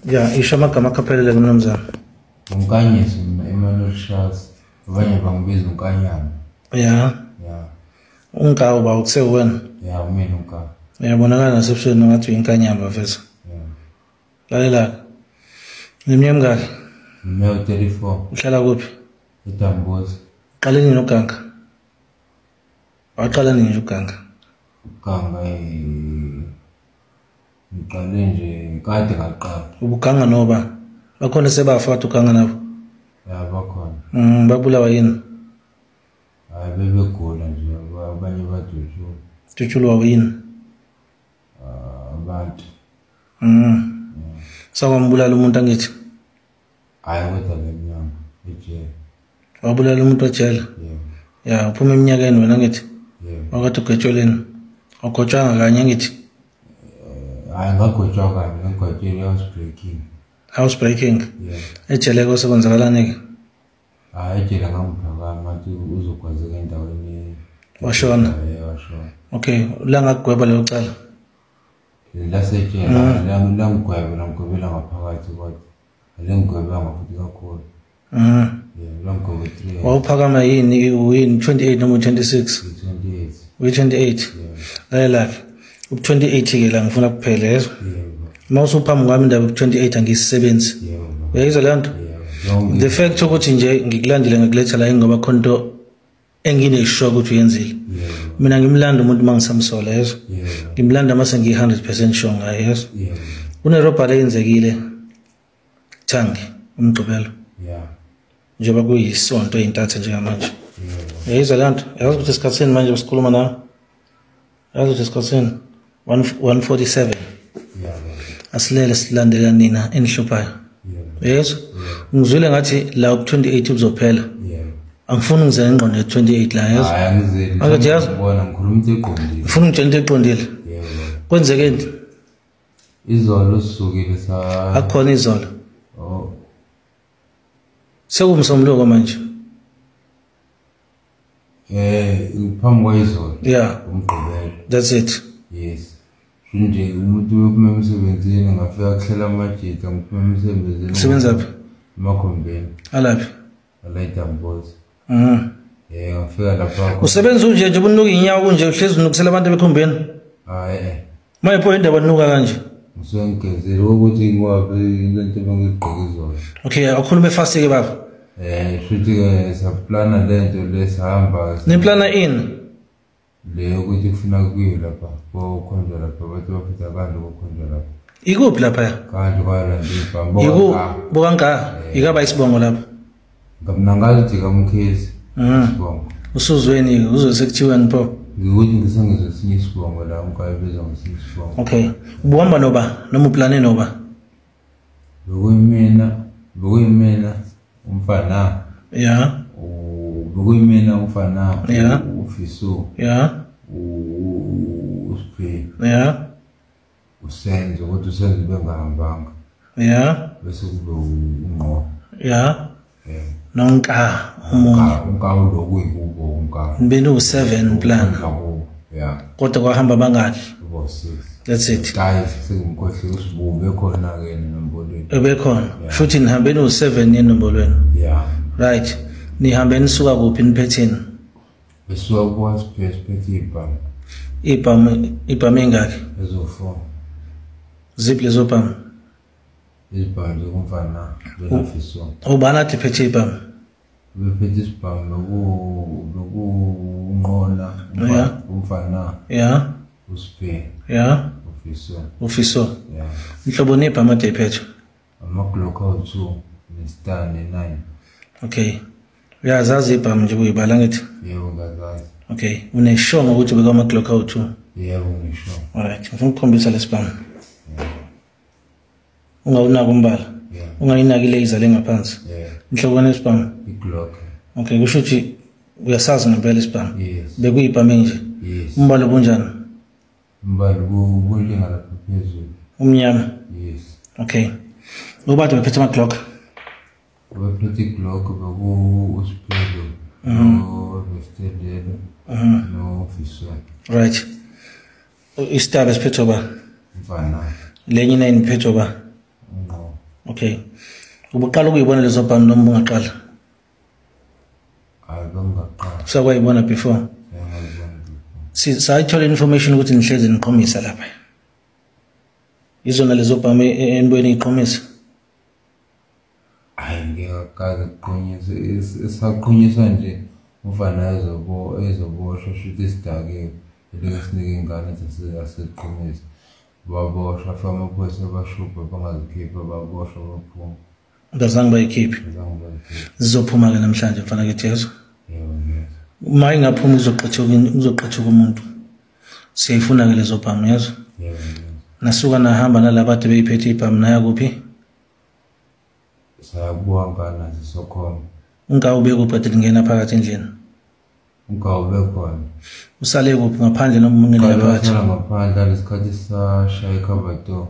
Ya, isho amagama akaphelele kumnumzana. Unkanyisi Emmanuel Charles. Abanye bangibiza unkanyana. Ya. Unkawu ba ukusewena. Ya, umina unkawu. Uyabonakala nasebusweni ngathi uyinkanyamba vese. Lalela. Neminyaka mingaki? Ngineminyaka 34. Uhlala kuphi? eDambozi. Qale nini uganga? Waqala nini nje uganga? Uganga ngiqale nje kade ngaqala. Ubuganga noba bakhona sebafa bathi uganga nabo? Ya, bakhona. Babulawa yini? Hayi bebegula nje abanye badutshulwa. Dutshulwa yini? Abantu. Sawambulala umuntu angithi? Hayi kodwa lenyanga ejele. Wabulala umuntu ojele? Ya, uphuma eminyakeni wena ngithi? Wakade ugwetshweleni? Awugotshwanga kanye ngithi? Hayi ngagotshwa kanye, ngagotshela housebreaking. Housebreaking? Ejele kwesekwenzakalani-ke? Hayi ejele ngamphakama athi uzokwazeka endaweni. Washona? Washona. Okay, langakugweba lelo cala? Lasejele langigwebela ngaphakathi kodwa alengigwebanga futhi kakhulu. Langigwebe 3. Wawuphakama yini 28 noma 26? 28. Uyi-28? Lalela ubu-28-ke la ngifuna kuphela yezwa. Uma usuphambi kwami indaba ubu-28 angisisebenzi. Uyayizwa leyo nto? The fact ukuthi nje ngikulandile ngikuletha la ngoba khona into engineshock ukuthi uyenzile. Mina ngimlanda umuntu mangisamsola yezwa. Ngimlanda mase ngiyi-100% sure ngaye yezwa. Kunerobha leyenzekile Thangi umgqibelo. Njengoba kuyisonto eyintatha njengamanje. Uyayizwa leyo nto? Yazi ukuthi isikhathini manje sikhuluma nawe? Yazi ukuthi isikhathini 147. Asilele silandela nina enihluphayo. Uyayizwa? Ngizwile ngathi la ku-28 uzophela. Angifuni ngizele ingqondo ye-28 la yazi. Hayi angizeli. Angathi yazi? Bona ngikhuluma into eqondile. Ngifuna ungitshela into eqondile. Kwenzekeni? Izolo sisukile sa. Akukhona izolo. Sekumsombuluko manje. Phambi kwayizolo. Yeah. Umgqibelo. That's it. Yes. Nje umuntu uphuma emsebenzini ngafika kuhlela amajita ngiphuma emsebenzini. Usebenza phi? Emakhombeni. Alaphi? Ala eDambozi. Ngafika lapha. Usebenza unje nje ubunuka inyawo kunje uhlezi unukusela abantu bekhombeni? Hayi. Mayipho indaba nuka kanje? Ngisengezela ukuthi ngwabe into ebengigqoke izolo. Okay, akhulume fast ke baba. Futhi ke saplana lento lesihamba. Niplana in? Le ukuthi kufuna kuyiwe lapha kokhonjwa lapha bathi baphethe abantu kokhonjwa lapha. Ikuphi lapha? Kanti kwala ndibhambo. Bokanga ikaba isibongo lapha. Ngamnangazi ukuthi kamkhezi. Isibongo. Usuzweni uzosekuthiwa nipho. Ngikuthi ngisengezwe sinye isibongo la ngikayibeza ngesinye isibongo. Okay. Ubuhamba noba noma uplane noba? Bekuyimina umfana. Yeah. Bekuyimina umfana. Yeah. Ufiso. Yeah. Usiphe. Yeah. Usenze ukuthi usenze bengahambanga. Yeah. Bese kube ungqo. Yeah. Nonka umunye. Unka lokuyikubo unka. Nibeni u7 plan. Yeah. Kodwa kwahamba bangaki? 6. That's it. Guys, sengimkhohle usibumbe khona ke enombolweni. Ebekhona. Futhi nihambeni u7 enombolweni. Yeah. Right. Nihambeni suka kuphi niphetheni? Besuka kwasiphethe ibhamu engaki? Ezo4. Ziphi lezo bhamu? Izibhamu zokumfana benafiso. Ubani athi phethe ibhamu? Bephethe isibhamu lokunqola umfana. Yeah. Usiphe. Yeah. Ufiso. Yeah. Inhlobo nebhamu ade iphethe? Ama-Glock 2 ne-Star 9. Okay. Uyazazi ibhamu nje kuyibala ngithi? Yebo ngazazi. Okay. Uneshongo ukuthi ubeka ama-Glock 2? Yebo ngisho. Alright. Ngifuna ukukhombisa lesibhamu. Ungawunaki umbala? Ungayinaki ilaser lengaphansi? Inhlobo nesibhamu? I-Glock. Okay, kusho ukuthi uyasazi ngempela isibhamu? Yes. Bekuyibhamu nje? Yes. Umbala obunjani? Umbala ubulinga lapha phezulu. Umnyama? Yes. Okay. Ubade bephethe ama-Glock? Bephethe i-Glock beku-Usipelo. No-Vestelelo. No-Fiso. Right. Isitaba siphethe ba? Mfana. Lenye 9 phethe ba? No. Okay. Ubuqala ukuyibona lezo bhamu noma ungaqala? Bengaqala. Sakwayibona before. Sayithola information ukuthi nihlezi niqhomisa lapha. Izona lezo bhamu enibweni iqhomisa. Ngiyakaze kuqhonyisa esaqhonyisa nje ufana ezoboshwa shuthi isidake elesinika ingane asiqhomisa. Baboshwa fama amaphoyisa abashubha bangazikhipha baboshwa baphuma. Ngazange bayikhiphe. Zizophuma ke namhlanje mfana ke Jesu. Uma ingaphuma uzoqhatshuka umuntu. Siyayifuna ke lezo bhamu yazo. Nasuka nahamba nalabantu beyiphethe ibhamu naya kuphi? Sayabuhamba nazo sokhona. Ungawube kuphethe lingena phakathi endlini. Ungawube khona. Usale kuphi ngaphandle noma ungena phakathi? Ngaphandle lesikhathi sashaya ikhabato.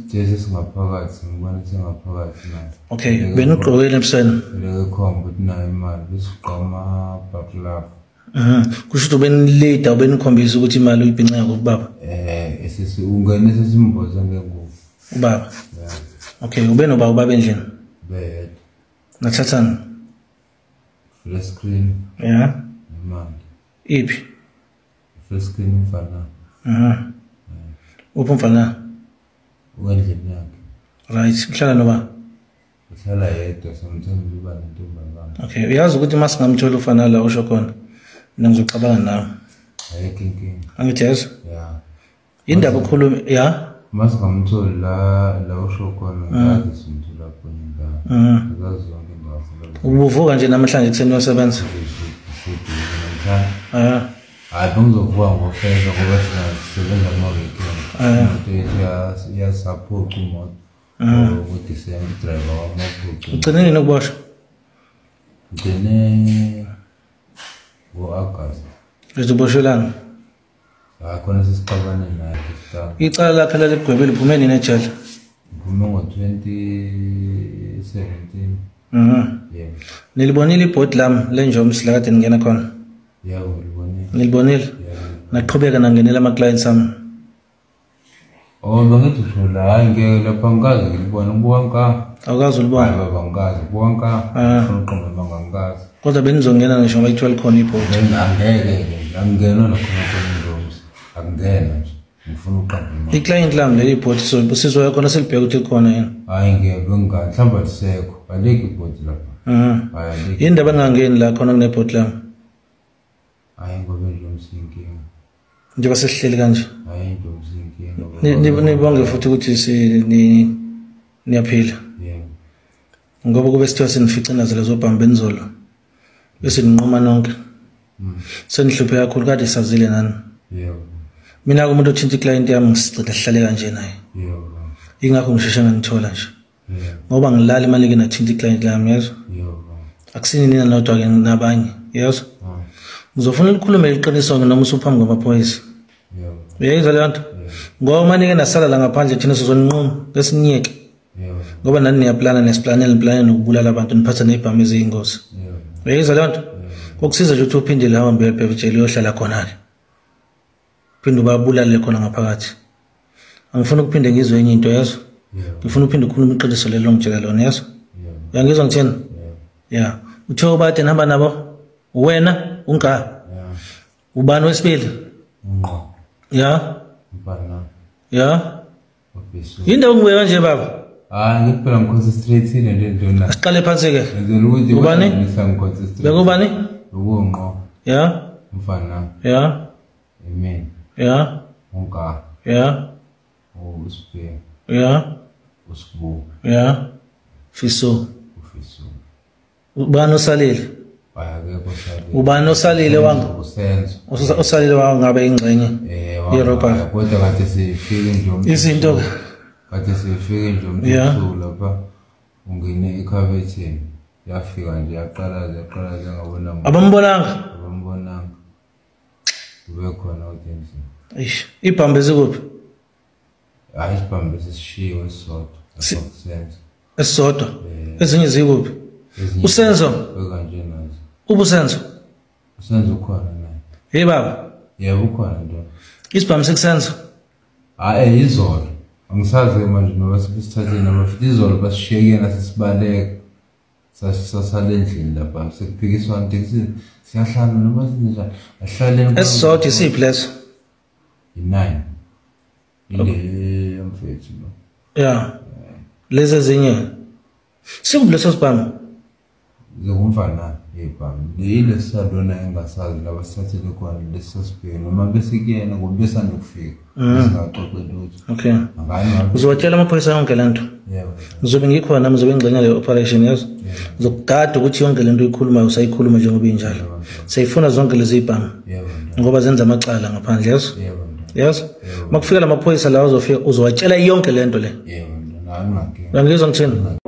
Sithe singaphakathi ngibona singaphakathi nayo. Okay, benugqokile ebusweni. Lekhomba ukuthi nayo imali besiqoma baklap. Kusho ukuthi benilida ubenikhombisa ukuthi imali uyibhinceka kubaba. Ungene sesimboza ngengubo. Ubaba. Okay, ubenoba ubaba endlini. Bed. Nathathana. Full screen. Yeah. Imali. Iphi? Full screen mfana. Uphi mfana? Wendlini yakhe. Right, uhlala noba? Uhlala yedwa somthemba uba nentombazana. Okay, uyazi ukuthi masingamthola ufana la usho khona. Mina ngizocabanga nawe. Ayikho inkinga. Angithi yazi? Yeah. Indaba okhuluma ya? Masingamtholi la usho khona ngazi simthola khona. Ngazi zonke indawo. Ubuvuka nje namhlanje kuseni uyosebenza? Bengizovuka ngofeza ngoba sisebenza kuma-weekend. Iyasaphoqa imoto. Ngo-December driver wamaphoqa. Ugcine nini ukuboshwa? Ugcine ngo-August. Lizoboshelana? Khona sesixabane naye. Icala lakhe laligwebile liphume nini ejele? Ngiphume ngo-2017. Yebo. Nilibonile ibhodi lami lenjoms la kade ningena khona? Yebo, libonile. Nilibonile? Naqhubeka nangenela ama-clients ami? Bengithi usho la, hayi ngeke lapha ngikazi ngilibona ubuwanka. Awukazi ulibona? Hayi baba ngikazi, ubuwanka. Ngifuna uqonda bangangikazi. Kodwa benizongena ngisho ngayithola khona ibhodi. Angeke, angingena nakhona khona injoms. Akungena nje. Ngifuna uqonda. I-client lami leli ibhodi sizoya khona silibheka ukuthi likhona yini? Hayi ngeke bengingani, mhlawumbe lisekho. Alikho ibhodi lapha. Hayi alikho. Yini ndaba engangeni la khona kunebhodi lami? Hayi ngoba injoms inkinga. Njengoba sesihleli kanje? Hayi injoms inkinga. Nibonge futhi ukuthi niyaphila. Yebo. Ngoba kube sithiwa senifica inazela zobhamu benizolo. Bese ninqoma nonke. Senihluphe kakhulu kade sazile nani. Yebo. Mina umuntu othinta iclient yami ngisicela sihlale kanje naye. Yebo. Ingakho ngisheshe nganithola nje. Yebo. Ngoba ngilala imali ke nathinta iclient yami yazo. Yebo. Akusini nina nodwa ke nabanye, yazo. Ngizofuna ukukhuluma iqiniso noma usuphambi kwamaphoyisa. Yebo. Uyayizwa le nto? Ngoba manje ke nasala la ngaphandle thina sizonquma lesiniyeke. Yebo. Ngoba nani niyaplana nesiplanela nokubulala abantu niphatha nebhamu eziyingozi. Yebo. Uyayizwa le nto? Kokusiza nje ukuthi uphinde la hambe eBhevejele uyohlala khona ke. Phinde ubabulale khona ngaphakathi. Angifuni ukuphinde ngizwe enye into yazo. Ngifuna uphinde ukhuluma iqiniso lelo ngitshela lona yazo. Uyangizwa ngithini? Yeah. Utho bade nihamba nabo? Wena unga? Ubani wesibili? Ngqo. Ya? Mfana. Ya? Office. Yindawo ngibeka nje baba. Ngiphela ngiconcentrate le nto na. Asiqale phansi ke. Ngizela ukuthi Ubani? ngiconcentrate. Bekubani? Ngqo. Ya? Mfana. Ya? Amen. Ya? Unga. Ya? Uspe. Ya? Usbu. Ya? Fiso. Office. Ubani osalile? Bayakekho sale. Ubani osalile wanga? Usenzo. Osalile wanga ngabe ingxenye. Yeropa. Kodwa kade sifike nje Izinto kade sifike nje Yeah. lapha ungene ekhabetheni yafika nje yaqalaza ngabona abambonanga. abambonanga ube khona uTenzi. Eish, ibhambe zikuphi? Hayi isibhambe sishiwe isodwa sokusenza. Esisodwa. Ezinye zikuphi? Usenzo? Kanje nazo. Ubusenzo? Usenzo ukhona naye. Hey baba. Yebo ukhona nje. Isibhambe sekusenzo? Hayi izolo. angisazi manje noba sisithatheni nabafika izolo basishiyekena sesibaleka sasale endlini lapha sekuphikiswana ukuthi siyahlala noma sinjani ahlaleni esizodwa isiphi leso i9 ile yamfethu no yeah lezi ezinye sikuleso sibhamu zokumfana yebhamu lile sadona engasazi laba sithathele khona lesosibheke noma bese kuyena ngoba sandukufika singaxoxe lutho okay ngani uzotshela amaphoyisa yonke lento yebo ngizobe ngikhona ngizobe ngingxenye le operation yazo ngizokugada ukuthi yonke lento uyikhulumayo usayikhuluma njengoba injalo sayifuna zonke lezi ibhamu yebo ngoba zenza amacala ngaphandle yazo yebo yes makufika lamaphoyisa la uzofika uzowatshela yonke lento le yebo nami ngakho ngizwa ngithini